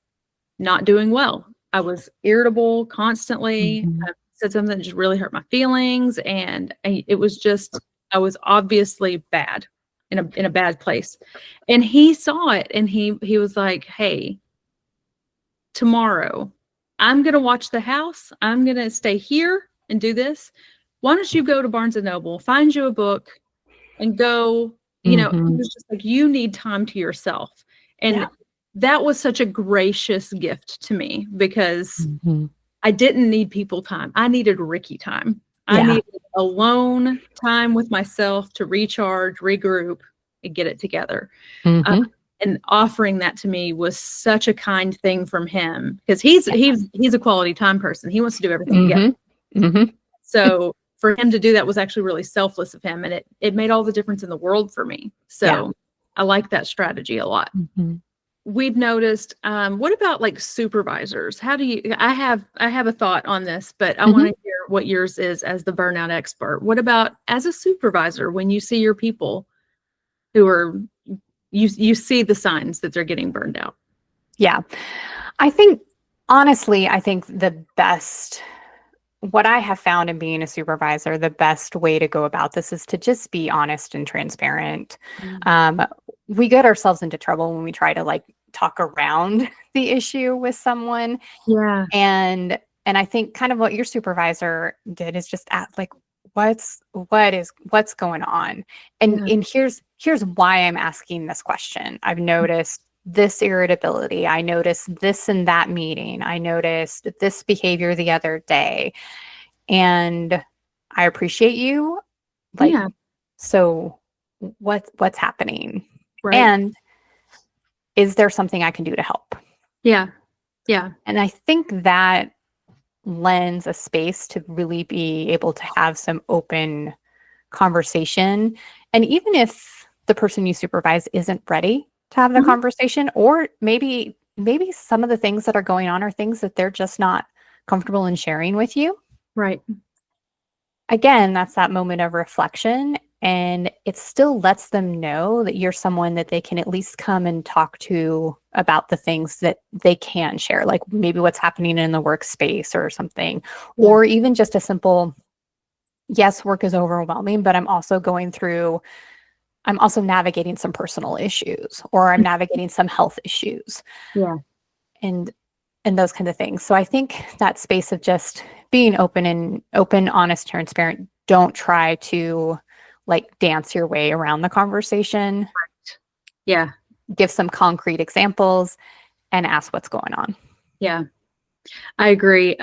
not doing well. I was irritable constantly. I said something that just really hurt my feelings. And I was obviously bad, in a bad place. And he saw it, and he was like, hey, tomorrow I'm going to watch the house. I'm going to stay here and do this. Why don't you go to Barnes & Noble, find you a book, and go, it was just like, you need time to yourself. And that was such a gracious gift to me because I didn't need people time. I needed Rikki time. I needed alone time with myself to recharge, regroup, and get it together. And offering that to me was such a kind thing from him because he's a quality time person. He wants to do everything together. So for him to do that was actually really selfless of him, and it made all the difference in the world for me. So I like that strategy a lot. We've noticed, what about like supervisors? How do you, I have a thought on this, but I want to hear what yours is as the burnout expert. What about as a supervisor, when you see your people who are, you see the signs that they're getting burned out? Yeah. Honestly, I think what I have found in being a supervisor, the best way to go about this is to just be honest and transparent. We get ourselves into trouble when we try to talk around the issue with someone. Yeah. And I think kind of what your supervisor did is just ask, what's going on? And here's why I'm asking this question. I've noticed this irritability. I noticed this in that meeting. I noticed this behavior the other day. And I appreciate you. So what's happening? Right. And is there something I can do to help? Yeah. Yeah. And I think that lends a space to really be able to have some open conversation. And even if the person you supervise isn't ready to have the conversation, or maybe some of the things that are going on are things that they're just not comfortable in sharing with you. Right. Again, that's that moment of reflection, and it still lets them know that you're someone that they can at least come and talk to about the things that they can share, like maybe what's happening in the workspace or something, or even just a simple, yes, work is overwhelming, but I'm also navigating some personal issues, or I'm navigating some health issues. Yeah. And those kinds of things. So I think that space of just being open, honest, transparent. Don't try to dance your way around the conversation. Right. Yeah. Give some concrete examples and ask what's going on. Yeah. I agree.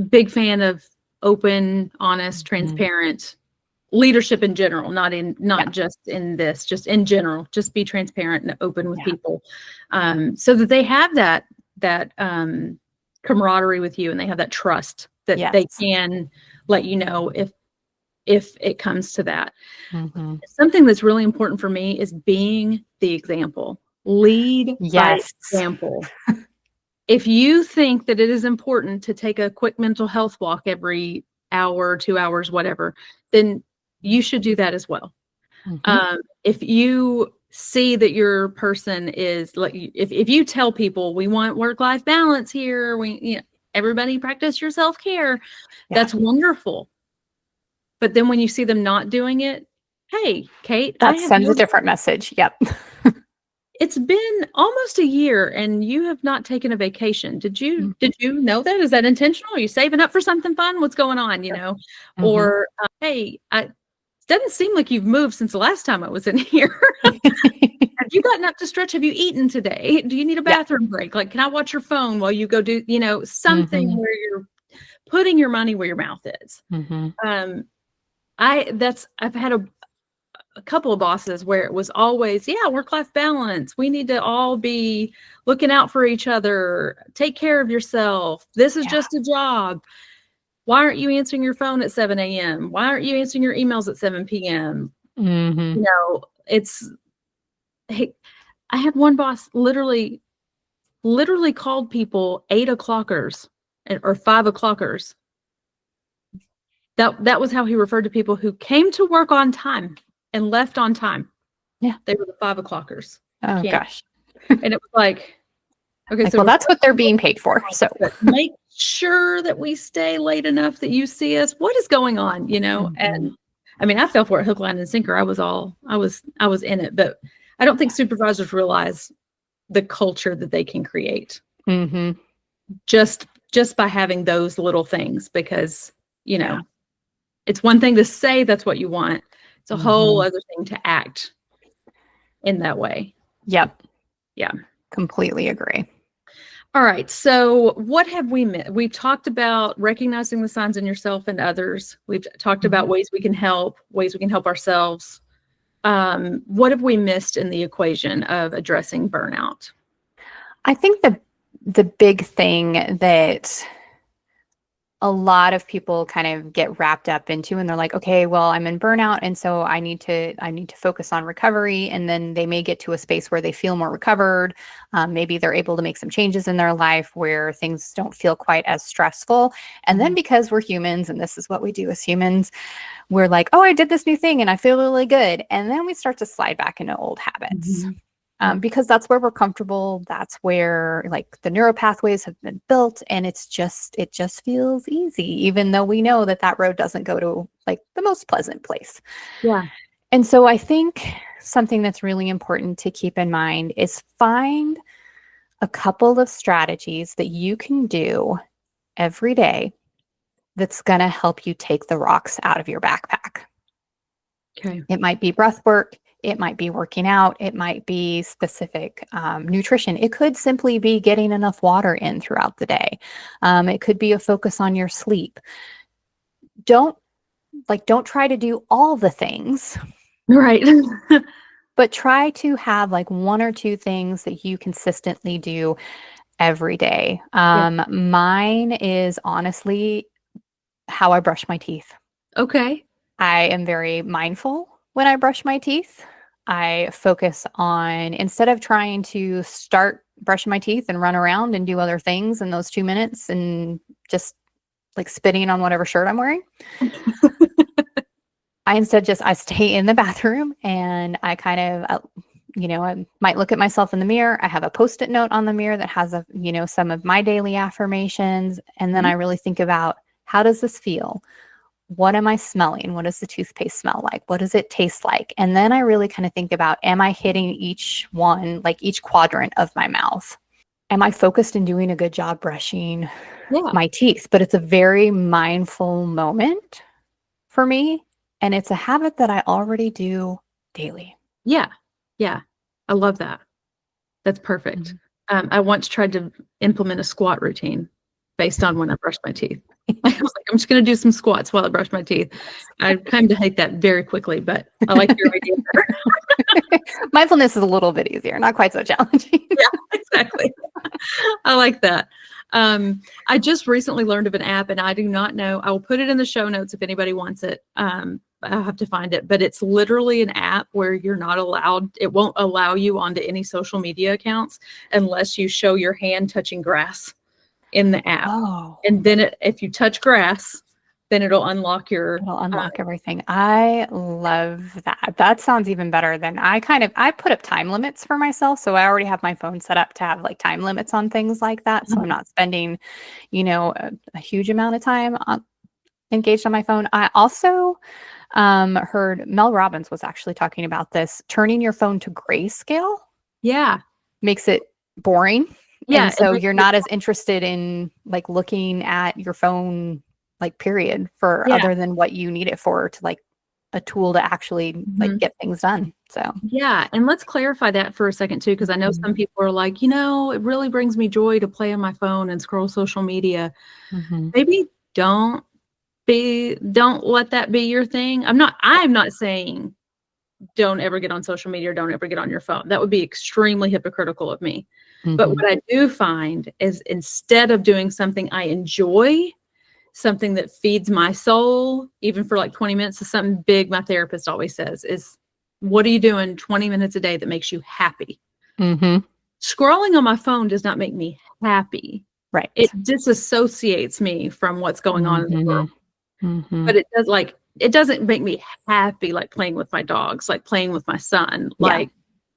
Big fan of open, honest, transparent leadership in general, not just in this, just in general. Just be transparent and open with people, so that they have that camaraderie with you, and they have that trust that they can let you know if it comes to that. Something that's really important for me is being the example. Lead by example. if you think that it is important to take a quick mental health walk every hour, 2 hours, whatever, then you should do that as well. If you see that your person is like, if you tell people we want work-life balance here, everybody practice your self-care, that's wonderful. But then when you see them not doing it, hey, Kate, That sends a different message. Yep. It's been almost a year and you have not taken a vacation. Did you know that? Is that intentional? Are you saving up for something fun? What's going on, Or, hey, it doesn't seem like you've moved since the last time I was in here. Have you gotten up to stretch? Have you eaten today? Do you need a bathroom break? Like, can I watch your phone while you go do, something where you're putting your money where your mouth is. I've had a couple of bosses where it was always, work-life balance. We need to all be looking out for each other. Take care of yourself. This is just a job. Why aren't you answering your phone at 7 a.m.? Why aren't you answering your emails at 7 p.m.? Hey, I had one boss literally called people 8 o'clockers or 5 o'clockers. That was how he referred to people who came to work on time and left on time. Yeah. They were the 5 o'clockers. Oh, gosh. And it was like, okay, so that's what they're being paid for. So make sure that we stay late enough that you see us. What is going on? And I mean, I fell for it hook, line, and sinker. I was in it, but I don't think supervisors realize the culture that they can create just by having those little things, because, it's one thing to say that's what you want. It's a whole other thing to act in that way. Yep. Yeah. Completely agree. All right. So what have we missed? We've talked about recognizing the signs in yourself and others. We've talked about ways we can help ourselves. What have we missed in the equation of addressing burnout? I think the big thing that a lot of people kind of get wrapped up into, and they're like, okay, well, I'm in burnout, and so I need to focus on recovery. And then they may get to a space where they feel more recovered. Maybe they're able to make some changes in their life where things don't feel quite as stressful. And then because we're humans, and this is what we do as humans, we're like, oh, I did this new thing and I feel really good. And then we start to slide back into old habits. Because that's where we're comfortable. That's where like the neural pathways have been built, and it just feels easy, even though we know that road doesn't go to like the most pleasant place. Yeah. And so I think something that's really important to keep in mind is find a couple of strategies that you can do every day that's going to help you take the rocks out of your backpack. Okay. It might be breath work. It might be working out. It might be specific nutrition. It could simply be getting enough water in throughout the day. It could be a focus on your sleep. Don't try to do all the things. Right. But try to have like one or two things that you consistently do every day. Mine is honestly how I brush my teeth. Okay. I am very mindful when I brush my teeth. I focus on, instead of trying to start brushing my teeth and run around and do other things in those 2 minutes and just like spitting on whatever shirt I'm wearing, I stay in the bathroom and I kind of, I might look at myself in the mirror. I have a Post-it note on the mirror that has some of my daily affirmations. And then I really think about, how does this feel? What am I smelling? What does the toothpaste smell like? What does it taste like? And then I really kind of think about, am I hitting each one, like each quadrant of my mouth? Am I focused in doing a good job brushing my teeth? But it's a very mindful moment for me. And it's a habit that I already do daily. Yeah. Yeah. I love that. That's perfect. I once tried to implement a squat routine based on when I brushed my teeth. I was like, I'm just going to do some squats while I brush my teeth. I kind of hate that very quickly, but I like your idea better. Mindfulness is a little bit easier, not quite so challenging. Yeah, exactly. I like that. I just recently learned of an app, and I do not know. I will put it in the show notes if anybody wants it. I'll have to find it, but it's literally an app where you're not allowed, it won't allow you onto any social media accounts unless you show your hand touching grass in the app. Oh, And then if you touch grass, then it'll unlock your, it'll unlock everything. I love that. That sounds even better than I put up time limits for myself. So I already have my phone set up to have like time limits on things like that. So I'm not spending, a huge amount of time engaged on my phone. I also heard Mel Robbins was actually talking about this. Turning your phone to grayscale yeah. makes it boring. Yeah. And so you're not as interested in like looking at your phone, like period, for other than what you need it for, to like a tool to actually like get things done. So yeah. And let's clarify that for a second too, because I know some people are like, it really brings me joy to play on my phone and scroll social media. Maybe don't let that be your thing. I'm not saying don't ever get on social media or don't ever get on your phone. That would be extremely hypocritical of me. But what I do find is, instead of doing something I enjoy, something that feeds my soul, even for like 20 minutes, is something big my therapist always says is, what are you doing 20 minutes a day that makes you happy? Scrolling on my phone does not make me happy. Right. It disassociates me from what's going on in the world. But it doesn't make me happy, like playing with my dogs, like playing with my son, like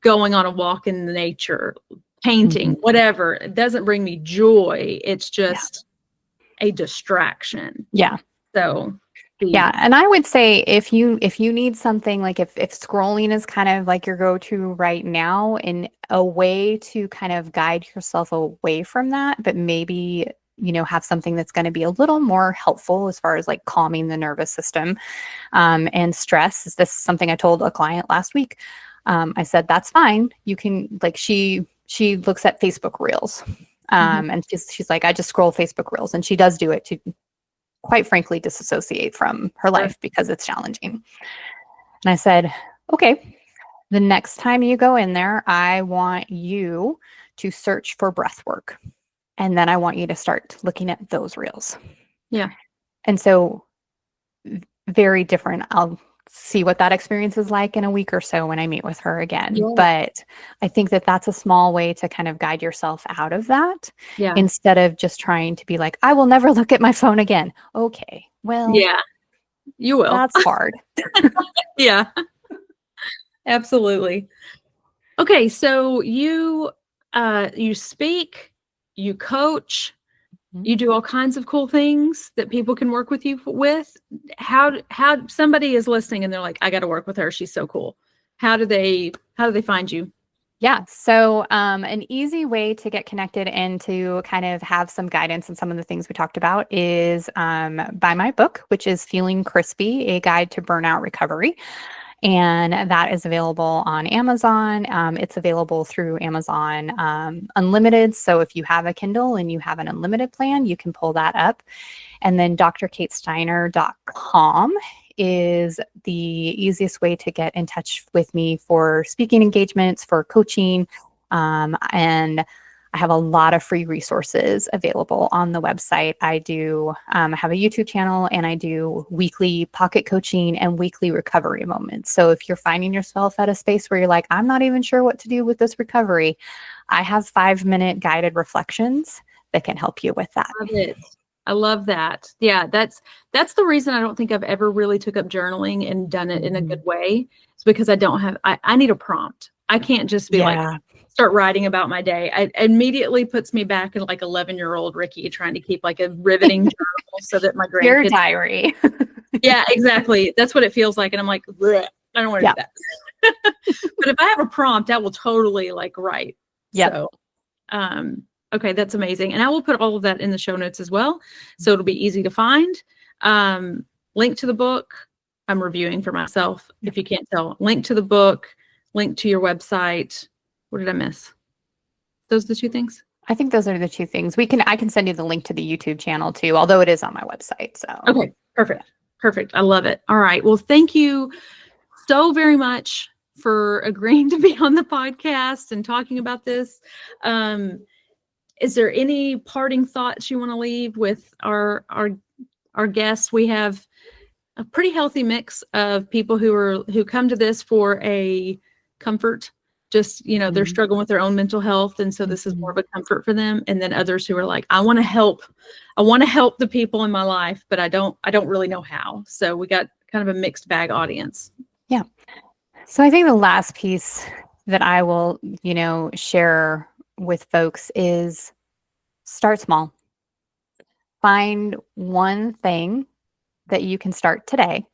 going on a walk in the nature, painting, whatever. It doesn't bring me joy. It's just a distraction. Yeah. So and I would say if you need something, like if scrolling is kind of like your go-to right now, in a way to kind of guide yourself away from that, but maybe have something that's going to be a little more helpful as far as like calming the nervous system and stress. This is something I told a client last week. I said, that's fine. You can, like, she looks at Facebook Reels and she's like, I just scroll Facebook Reels, and she does do it to, quite frankly, disassociate from her life because it's challenging. And I said, okay, the next time you go in there, I want you to search for breath work. And then I want you to start looking at those reels. Yeah. And so very different. I'll see what that experience is like in a week or so when I meet with her again. Yeah. But I think that that's a small way to kind of guide yourself out of that. Yeah. Instead of just trying to be like, I will never look at my phone again. Okay. Well, yeah, you will. That's hard. Yeah, absolutely. Okay. So you speak, you coach, you do all kinds of cool things that people can work with you with. How somebody is listening and they're like, I got to work with her, she's so cool. How do they find you? Yeah. So an easy way to get connected and to kind of have some guidance on some of the things we talked about is buy my book, which is Feeling Crispy, A Guide to Burnout Recovery. And that is available on Amazon. It's available through Amazon Unlimited. So if you have a Kindle and you have an unlimited plan, you can pull that up. And then drkatesteiner.com is the easiest way to get in touch with me for speaking engagements, for coaching. And I have a lot of free resources available on the website. I do have a YouTube channel, and I do weekly pocket coaching and weekly recovery moments. So if you're finding yourself at a space where you're like, I'm not even sure what to do with this recovery, I have 5-minute guided reflections that can help you with that. Love it. I love that. Yeah, that's the reason I don't think I've ever really took up journaling and done it in a good way. It's because I need a prompt. I can't just be like, start writing about my day. It immediately puts me back in like 11-year-old Rikki trying to keep like a riveting journal so that my grandkids. Your diary. Yeah, exactly. That's what it feels like. And I'm like, I don't want to do that. But if I have a prompt, that will totally like write. Yeah. So, okay, that's amazing. And I will put all of that in the show notes as well. So it'll be easy to find. Link to the book. I'm reviewing for myself, if you can't tell. Link to the book, link to your website. What did I miss? Those are the two things? I think those are the two things. I can send you the link to the YouTube channel too, although it is on my website. So okay, perfect. Perfect. I love it. All right. Well, thank you so very much for agreeing to be on the podcast and talking about this. Is there any parting thoughts you want to leave with our guests? We have a pretty healthy mix of people who come to this for a comfort. Just, they're struggling with their own mental health. And so this is more of a comfort for them. And then others who are like, I want to help the people in my life, but I don't really know how. So we got kind of a mixed bag audience. Yeah. So I think the last piece that I will, share with folks is start small. Find one thing that you can start today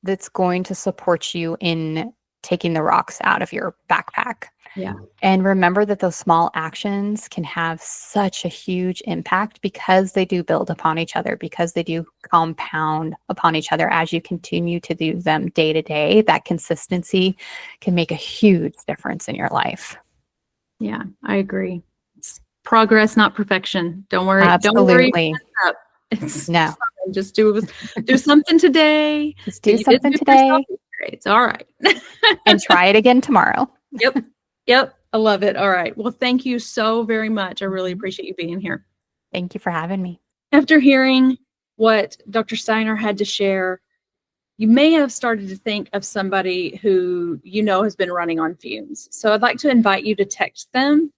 that's going to support you in taking the rocks out of your backpack. Yeah. And remember that those small actions can have such a huge impact because they do build upon each other, because they do compound upon each other as you continue to do them day to day. That consistency can make a huge difference in your life. Yeah, I agree. It's progress, not perfection. Don't worry. Absolutely. It's no. Fine. Just do something today. Just do something today. It's all right. And try it again tomorrow. Yep. I love it. All right. Well, thank you so very much. I really appreciate you being here. Thank you for having me. After hearing what Dr. Steiner had to share, you may have started to think of somebody who has been running on fumes. So I'd like to invite you to text them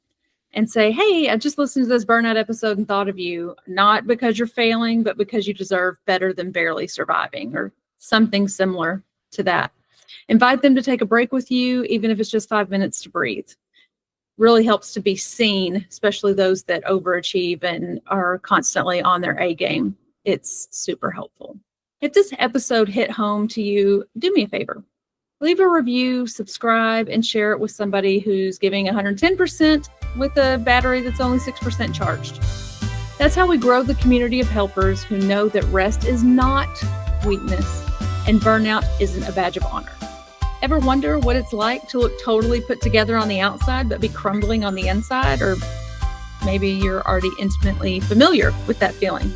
and say, hey, I just listened to this Burnout episode and thought of you, not because you're failing, but because you deserve better than barely surviving, or something similar to that. Invite them to take a break with you, even if it's just 5 minutes to breathe. Really helps to be seen, especially those that overachieve and are constantly on their A game. It's super helpful. If this episode hit home to you, do me a favor. Leave a review, subscribe, and share it with somebody who's giving 110% with a battery that's only 6% charged. That's how we grow the community of helpers who know that rest is not weakness and burnout isn't a badge of honor. Ever wonder what it's like to look totally put together on the outside but be crumbling on the inside? Or maybe you're already intimately familiar with that feeling.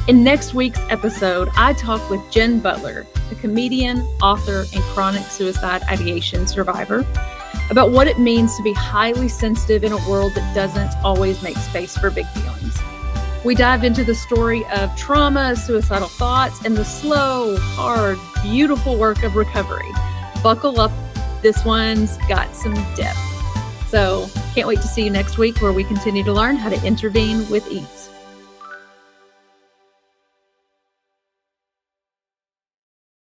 In next week's episode, I talk with Jen Butler, a comedian, author, and chronic suicide ideation survivor, about what it means to be highly sensitive in a world that doesn't always make space for big feelings. We dived into the story of trauma, suicidal thoughts, and the slow, hard, beautiful work of recovery. Buckle up. This one's got some depth. So can't wait to see you next week, where we continue to learn how to intervene with ease.